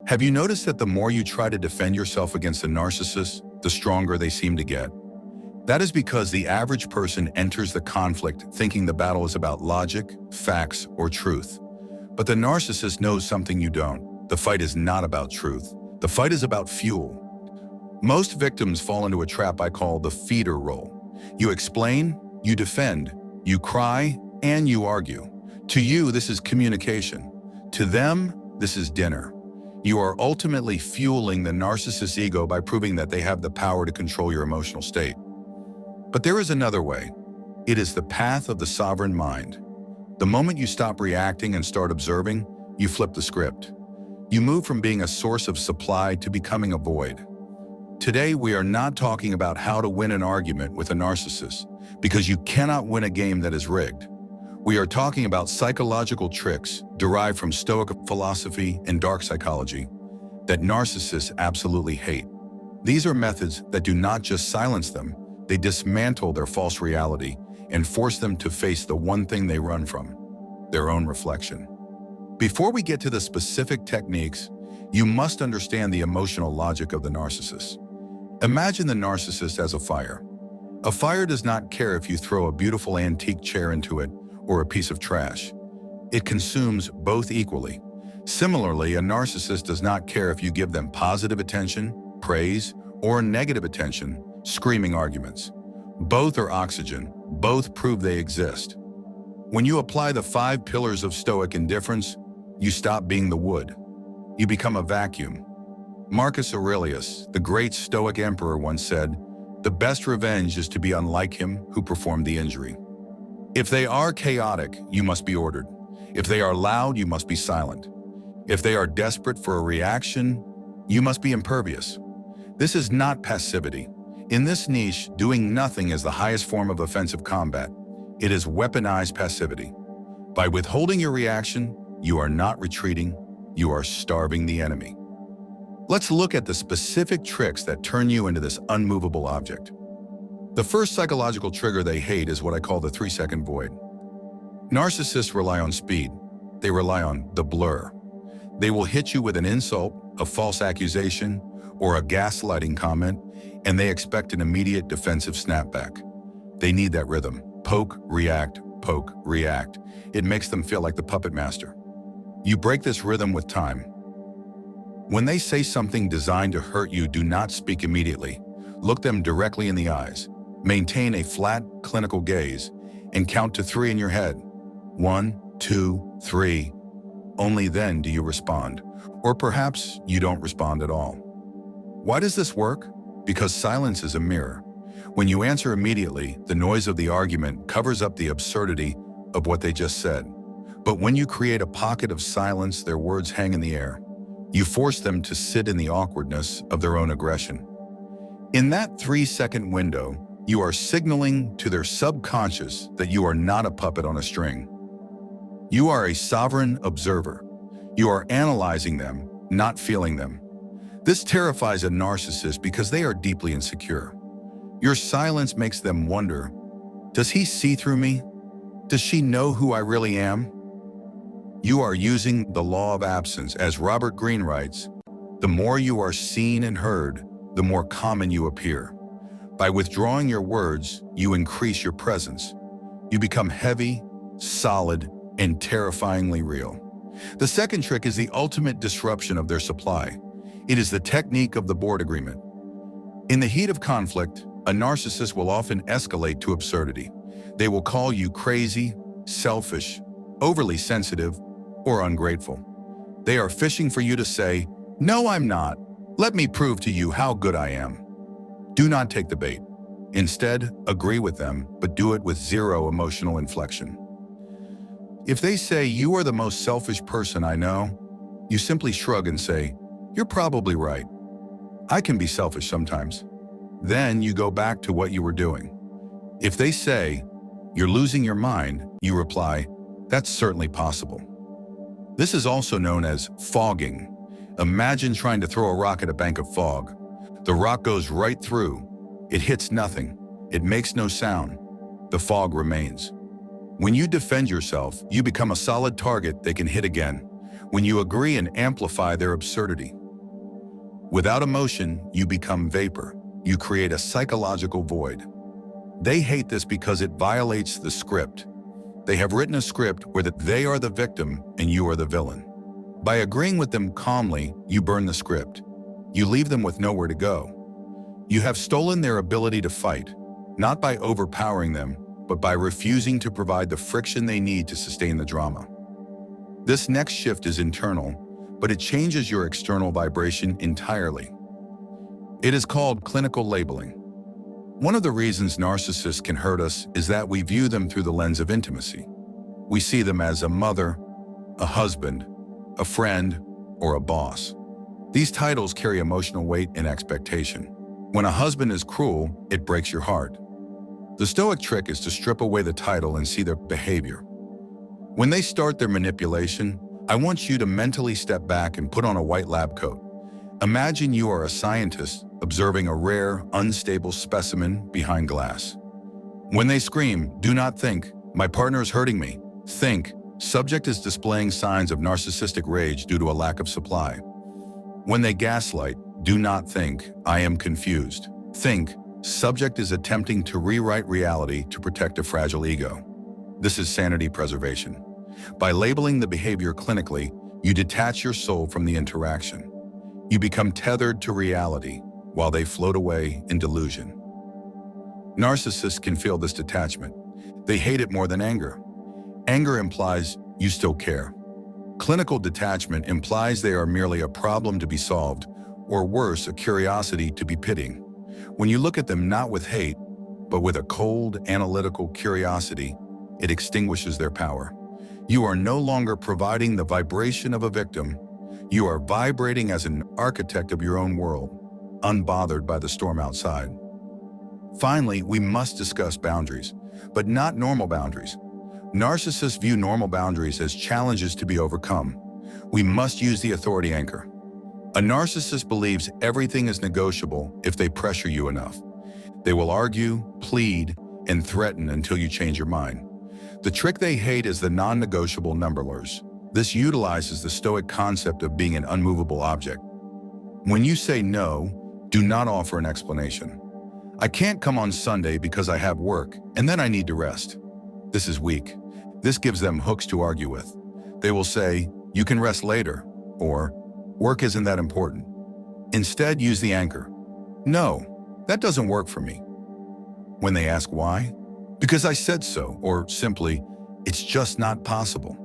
Have you noticed that the more you try to defend yourself against a narcissist, the stronger they seem to get? That is because the average person enters the conflict thinking the battle is about logic, facts, or truth. But the narcissist knows something you don't. The fight is not about truth. The fight is about fuel. Most victims fall into a trap I call the feeder role. You explain, you defend, you cry, and you argue. To you, this is communication. To them, this is dinner. You are ultimately fueling the narcissist's ego by proving that they have the power to control your emotional state. But there is another way. It is the path of the sovereign mind. The moment you stop reacting and start observing, you flip the script. You move from being a source of supply to becoming a void. Today, we are not talking about how to win an argument with a narcissist, because you cannot win a game that is rigged. We are talking about psychological tricks derived from Stoic philosophy and dark psychology that narcissists absolutely hate. These are methods that do not just silence them, they dismantle their false reality and force them to face the one thing they run from, their own reflection. Before we get to the specific techniques, you must understand the emotional logic of the narcissist. Imagine the narcissist as a fire. A fire does not care if you throw a beautiful antique chair into it or a piece of trash. It consumes both equally. Similarly, a narcissist does not care if you give them positive attention, praise, or negative attention, screaming arguments. Both are oxygen. Both prove they exist. When you apply the 5 pillars of Stoic indifference, you stop being the wood. You become a vacuum. Marcus Aurelius, the great Stoic emperor, once said, "The best revenge is to be unlike him who performed the injury." If they are chaotic, you must be ordered. If they are loud, you must be silent. If they are desperate for a reaction, you must be impervious. This is not passivity. In this niche, doing nothing is the highest form of offensive combat. It is weaponized passivity. By withholding your reaction, you are not retreating, you are starving the enemy. Let's look at the specific tricks that turn you into this unmovable object. The first psychological trigger they hate is what I call the 3-second void. Narcissists rely on speed. They rely on the blur. They will hit you with an insult, a false accusation, or a gaslighting comment, and they expect an immediate defensive snapback. They need that rhythm. Poke, react, poke, react. It makes them feel like the puppet master. You break this rhythm with time. When they say something designed to hurt you, do not speak immediately. Look them directly in the eyes. Maintain a flat, clinical gaze, and count to 3 in your head. 1, 2, 3. Only then do you respond. Or perhaps you don't respond at all. Why does this work? Because silence is a mirror. When you answer immediately, the noise of the argument covers up the absurdity of what they just said. But when you create a pocket of silence, their words hang in the air. You force them to sit in the awkwardness of their own aggression. In that 3-second window, you are signaling to their subconscious that you are not a puppet on a string. You are a sovereign observer. You are analyzing them, not feeling them. This terrifies a narcissist because they are deeply insecure. Your silence makes them wonder, does he see through me? Does she know who I really am? You are using the law of absence. As Robert Greene writes, the more you are seen and heard, the more common you appear. By withdrawing your words, you increase your presence. You become heavy, solid, and terrifyingly real. The second trick is the ultimate disruption of their supply. It is the technique of the board agreement. In the heat of conflict, a narcissist will often escalate to absurdity. They will call you crazy, selfish, overly sensitive, or ungrateful. They are fishing for you to say, "No, I'm not. Let me prove to you how good I am." Do not take the bait. Instead, agree with them, but do it with zero emotional inflection. If they say, "You are the most selfish person I know," you simply shrug and say, "You're probably right. I can be selfish sometimes." Then you go back to what you were doing. If they say, "You're losing your mind," you reply, "That's certainly possible." This is also known as fogging. Imagine trying to throw a rock at a bank of fog. The rock goes right through. It hits nothing. It makes no sound. The fog remains. When you defend yourself, you become a solid target they can hit again. when you agree and amplify their absurdity. Without emotion, you become vapor. You create a psychological void. They hate this because it violates the script. They have written a script where they are the victim and you are the villain. By agreeing with them calmly, you burn the script. You leave them with nowhere to go. You have stolen their ability to fight, not by overpowering them, but by refusing to provide the friction they need to sustain the drama. This next shift is internal, but it changes your external vibration entirely. It is called clinical labeling. One of the reasons narcissists can hurt us is that we view them through the lens of intimacy. We see them as a mother, a husband, a friend, or a boss. These titles carry emotional weight and expectation. When a husband is cruel, it breaks your heart. The Stoic trick is to strip away the title and see their behavior. When they start their manipulation, I want you to mentally step back and put on a white lab coat. Imagine you are a scientist observing a rare, unstable specimen behind glass. When they scream, do not think, my partner is hurting me. Think, subject is displaying signs of narcissistic rage due to a lack of supply. When they gaslight, do not think, I am confused. Think, subject is attempting to rewrite reality to protect a fragile ego. This is sanity preservation. By labeling the behavior clinically, you detach your soul from the interaction. You become tethered to reality while they float away in delusion. Narcissists can feel this detachment. They hate it more than anger. Anger implies you still care. Clinical detachment implies they are merely a problem to be solved, or worse, a curiosity to be pitying. When you look at them not with hate, but with a cold, analytical curiosity, it extinguishes their power. You are no longer providing the vibration of a victim. You are vibrating as an architect of your own world, unbothered by the storm outside. Finally, we must discuss boundaries, but not normal boundaries. Narcissists view normal boundaries as challenges to be overcome. We must use the authority anchor. A narcissist believes everything is negotiable if they pressure you enough. They will argue, plead, and threaten until you change your mind. The trick they hate is the non-negotiable numberlers. This utilizes the Stoic concept of being an unmovable object. When you say no, do not offer an explanation. I can't come on Sunday because I have work, and then I need to rest. This is weak. This gives them hooks to argue with. They will say, you can rest later, or work isn't that important. Instead, use the anchor. No, that doesn't work for me. When they ask why, because I said so, or simply, it's just not possible.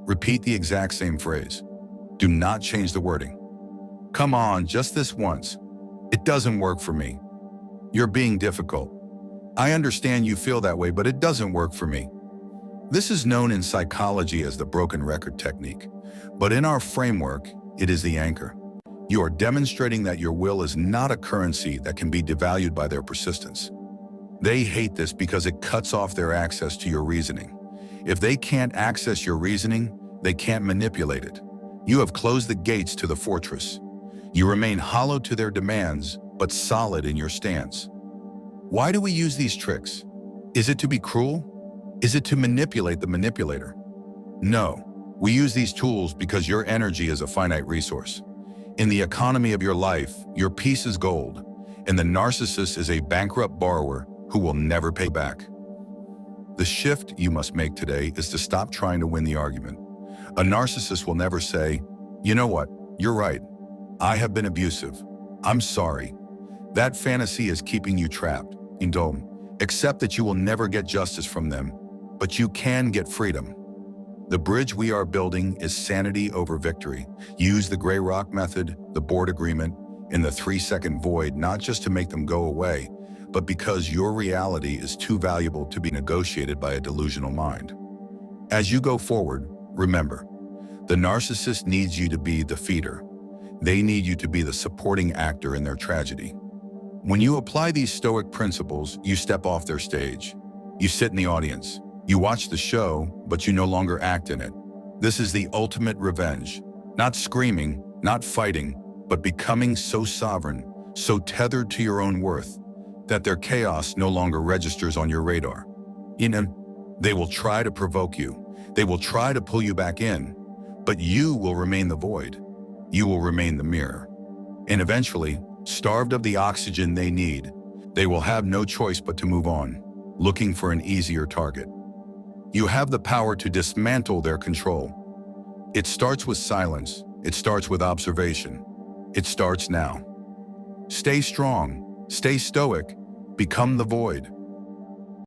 Repeat the exact same phrase. Do not change the wording. Come on, just this once. It doesn't work for me. You're being difficult. I understand you feel that way, but it doesn't work for me. This is known in psychology as the broken record technique, but in our framework, it is the anchor. You are demonstrating that your will is not a currency that can be devalued by their persistence. They hate this because it cuts off their access to your reasoning. If they can't access your reasoning, they can't manipulate it. You have closed the gates to the fortress. You remain hollow to their demands, but solid in your stance. Why do we use these tricks? Is it to be cruel? Is it to manipulate the manipulator? No, we use these tools because your energy is a finite resource. In the economy of your life, your peace is gold, and the narcissist is a bankrupt borrower who will never pay back. The shift you must make today is to stop trying to win the argument. A narcissist will never say, you know what, you're right. I have been abusive. I'm sorry. That fantasy is keeping you trapped. Accept that you will never get justice from them, but you can get freedom. The bridge we are building is sanity over victory. Use the gray rock method, the board agreement, and the 3-second void, not just to make them go away, but because your reality is too valuable to be negotiated by a delusional mind. As you go forward, remember, the narcissist needs you to be the feeder. They need you to be the supporting actor in their tragedy. When you apply these Stoic principles, you step off their stage. You sit in the audience. You watch the show, but you no longer act in it. This is the ultimate revenge. Not screaming, not fighting, but becoming so sovereign, so tethered to your own worth, that their chaos no longer registers on your radar. They will try to provoke you. They will try to pull you back in, But you will remain the void. You will remain the mirror. And eventually, starved of the oxygen they need, they will have no choice but to move on, looking for an easier target. You have the power to dismantle their control. It starts with silence. It starts with observation. It starts now. Stay strong. Stay stoic. Become the void.